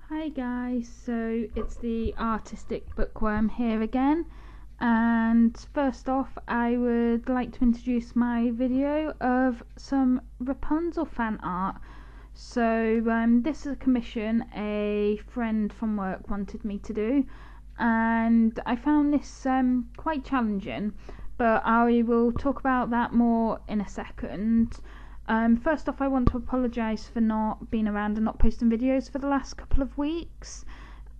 Hi guys, so it's the Artistic Bookworm here again, and first off I would like to introduce my video of some Rapunzel fan art. So this is a commission a friend from work wanted me to do, and I found this quite challenging, but I will talk about that more in a second. First off, I want to apologise for not being around and not posting videos for the last couple of weeks.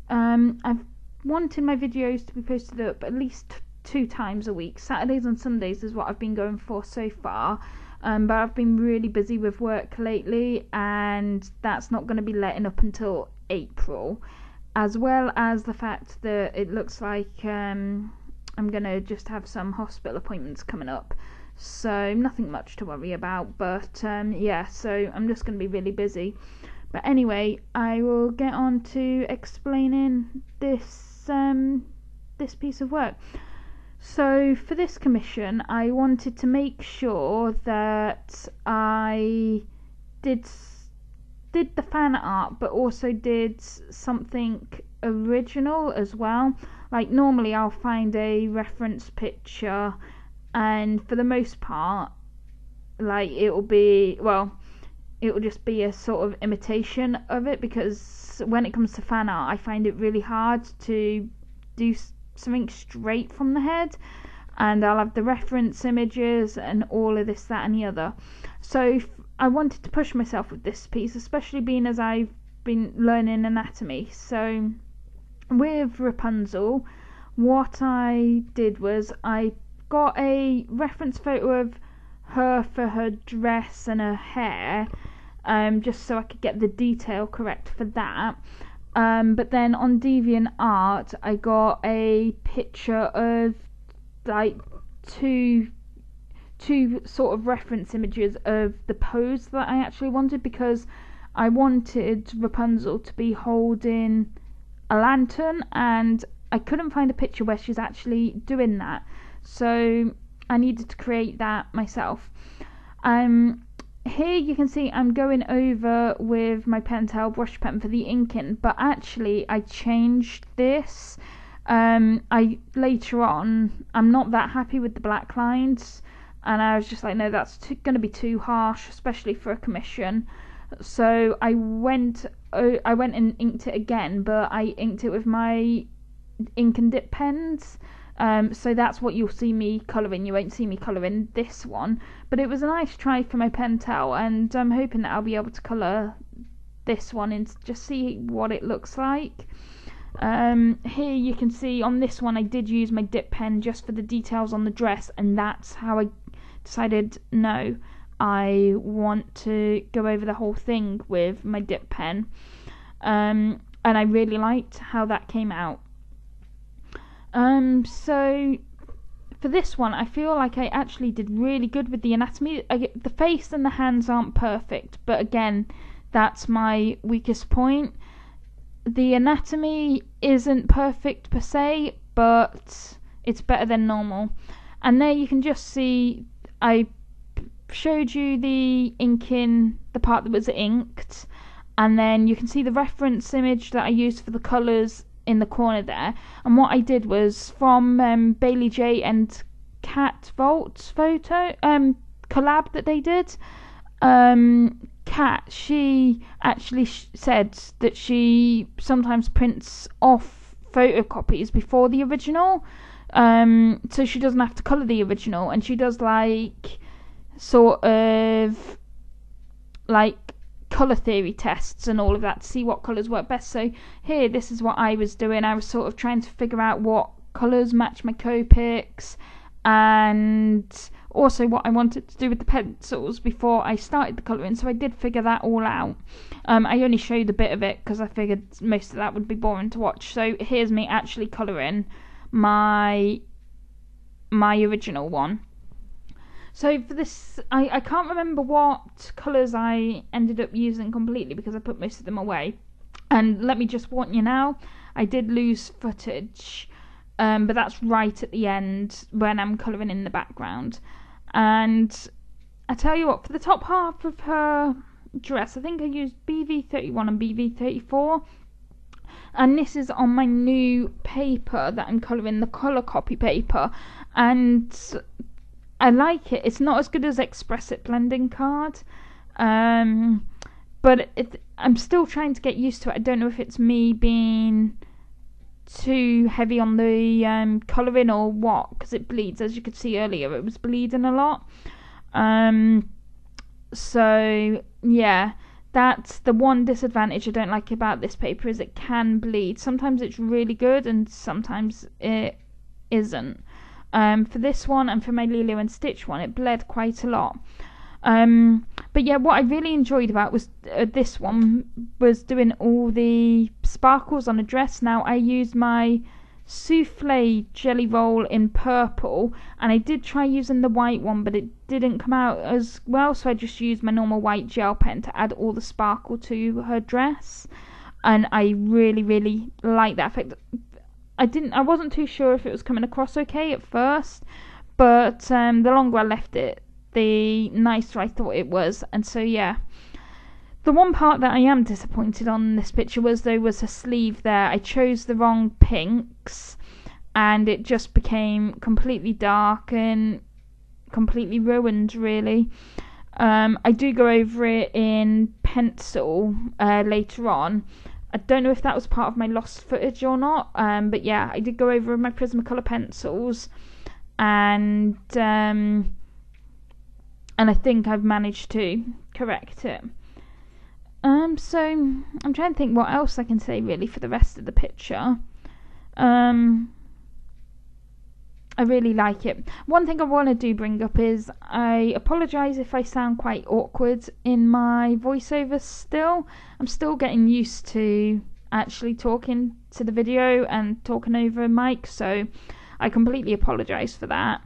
I've wanted my videos to be posted up at least 2 times a week. Saturdays and Sundays is what I've been going for so far, but I've been really busy with work lately, and that's not going to be letting up until April, as well as the fact that it looks like I'm going to just have some hospital appointments coming up. So nothing much to worry about, but yeah, so I'm just going to be really busy. But anyway, I will get on to explaining this this piece of work. So for this commission, I wanted to make sure that I did the fan art, but also did something original as well. Like normally I'll find a reference picture, and for the most part, like it'll just be a sort of imitation of it, because when it comes to fan art I find it really hard to do something straight from the head, and I'll have the reference images and all of this, that and the other. So I wanted to push myself with this piece, especially being as I've been learning anatomy. So with Rapunzel, what I did was I got a reference photo of her for her dress and her hair, just so I could get the detail correct for that. But then on DeviantArt I got a picture of like two sort of reference images of the pose that I actually wanted, because I wanted Rapunzel to be holding a lantern, and I couldn't find a picture where she's actually doing that, so I needed to create that myself. Here you can see I'm going over with my Pentel brush pen for the inking, but actually I changed this. Later on, I'm not that happy with the black lines, and I was just like, no, that's going to be too harsh, especially for a commission. So I went and inked it again, but I inked it with my ink and dip pens. So that's what you'll see me colouring. You won't see me colouring this one, but it was a nice try for my Pentel, and I'm hoping that I'll be able to colour this one and just see what it looks like. Here you can see on this one I did use my dip pen just for the details on the dress, and that's how I decided, no, I want to go over the whole thing with my dip pen, and I really liked how that came out. So for this one I feel like I actually did really good with the anatomy. The face and the hands aren't perfect, but again, that's my weakest point. The anatomy isn't perfect per se, but it's better than normal. And there you can just see I showed you the inking, the part that was inked, and then you can see the reference image that I used for the colours in the corner there. And what I did was from Bailey J and Cat Volt's photo collab that they did. Cat, she actually said that she sometimes prints off photocopies before the original, so she doesn't have to colour the original, and she does like sort of like colour theory tests and all of that to see what colours work best. So here, this is what I was doing. I was sort of trying to figure out what colours match my Copics, and also what I wanted to do with the pencils before I started the colouring. So I did figure that all out. I only showed a bit of it because I figured most of that would be boring to watch. So here's me actually colouring my original one. So for this, I can't remember what colours I ended up using completely because I put most of them away. And let me just warn you now, I did lose footage, but that's right at the end when I'm colouring in the background. And I tell you what, for the top half of her dress, I think I used BV31 and BV34. and this is on my new paper that I'm colouring, the colour copy paper, and I like it. It's not as good as Express It blending card, but I'm still trying to get used to it. I don't know if it's me being too heavy on the colouring or what, because it bleeds. As you could see earlier, it was bleeding a lot. So yeah, that's the one disadvantage I don't like about this paper, is it can bleed. Sometimes it's really good and sometimes it isn't. For this one and for my Lilo and Stitch one, it bled quite a lot. But yeah, what I really enjoyed about was this one was doing all the sparkles on a dress. Now I used my souffle jelly roll in purple, and I did try using the white one, but it didn't come out as well, so I just used my normal white gel pen to add all the sparkle to her dress, and I really like that effect. I wasn't too sure if it was coming across okay at first, but the longer I left it, the nicer I thought it was. And so yeah, the one part that I am disappointed on this picture was there was a sleeve there. I chose the wrong pinks and it just became completely dark and completely ruined, really. I do go over it in pencil later on. I don't know if that was part of my lost footage or not, but yeah, I did go over my Prismacolor pencils, and I think I've managed to correct it. So I'm trying to think what else I can say really for the rest of the picture. I really like it. One thing I want to do bring up is I apologise if I sound quite awkward in my voiceovers still. I'm still getting used to actually talking to the video and talking over a mic, so I completely apologise for that.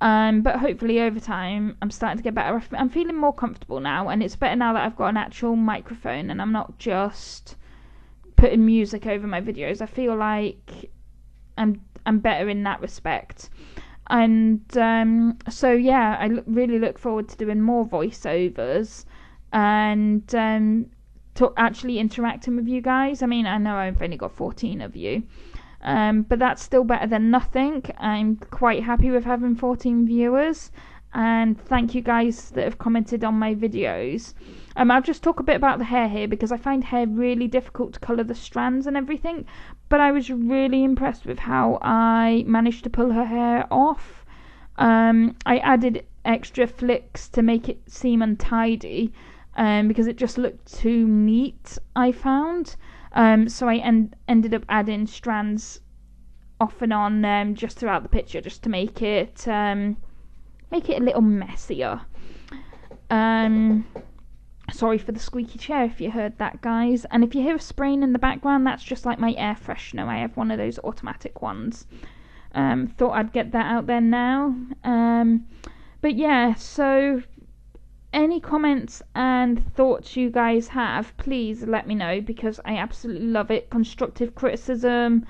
But hopefully over time I'm starting to get better. I'm feeling more comfortable now, and it's better now that I've got an actual microphone and I'm not just putting music over my videos. I feel like I'm better in that respect. And so yeah, I really look forward to doing more voiceovers and to actually interacting with you guys. I mean, I know I've only got 14 of you, but that's still better than nothing. I'm quite happy with having 14 viewers, and thank you guys that have commented on my videos. I'll just talk a bit about the hair here, because I find hair really difficult to colour the strands and everything, but I was really impressed with how I managed to pull her hair off. I added extra flicks to make it seem untidy, because it just looked too neat, I found. So I ended up adding strands off and on just throughout the picture, just to make it a little messier. Sorry for the squeaky chair if you heard that, guys. And if you hear a spraying in the background, that's just like my air freshener. I have one of those automatic ones. Thought I'd get that out there now. But yeah, so any comments and thoughts you guys have, please let me know, because I absolutely love it. Constructive criticism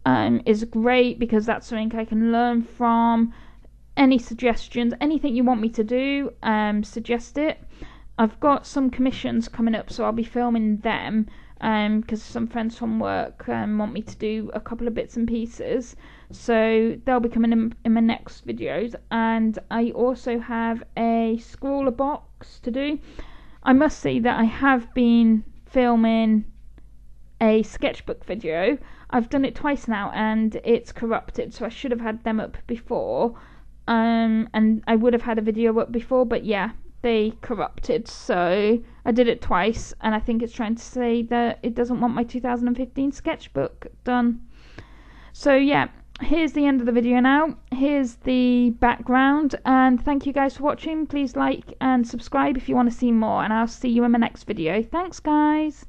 is great, because that's something I can learn from. Any suggestions, anything you want me to do, suggest it. I've got some commissions coming up, so I'll be filming them, because some friends from work want me to do a couple of bits and pieces, so they'll be coming in my next videos. And I also have a scrawler box to do. I must say that I have been filming a sketchbook video. I've done it twice now and it's corrupted, so I should have had them up before, and I would have had a video up before, but yeah, they corrupted, so I did it twice, and I think it's trying to say that it doesn't want my 2015 sketchbook done. So yeah, here's the end of the video now. Here's the background, and thank you guys for watching. Please like and subscribe if you want to see more, and I'll see you in my next video. Thanks, guys.